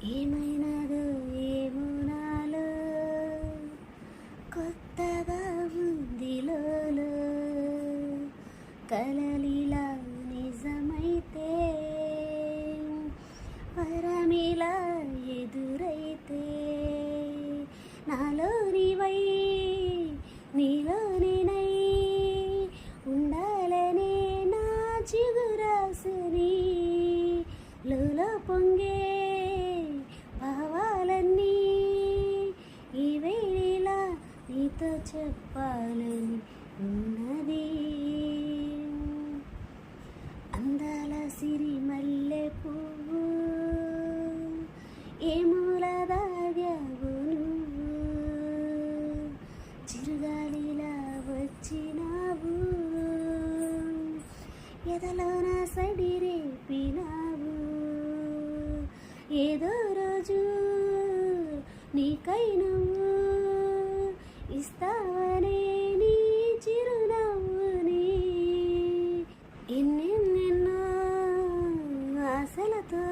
ఏమైనాదో ఏమో నాలో కొత్తగా ఉంది లోలో, కలలిలా నిజమైతే వరమిలా ఎదురైతే నాలోనివై నీలోనినై ఉండాలనే నా చిగురాసుని లోలో పొంగే భావాలన్నీ ఈ వేళ నీతో చెప్పాలని ఉన్నది. అందాల సిరి మల్లె పువ్వు ఏ మూల దాగావు నువ్వు, చిరుగాలిలా వచ్చినావు, ఎదలోన సడి రేపినావు. ఏదో రోజు నీకై నువ్వు ఇస్తావనే నీ చిరునవ్వుని, ఎన్నెన్నెన్నో ఆశలతో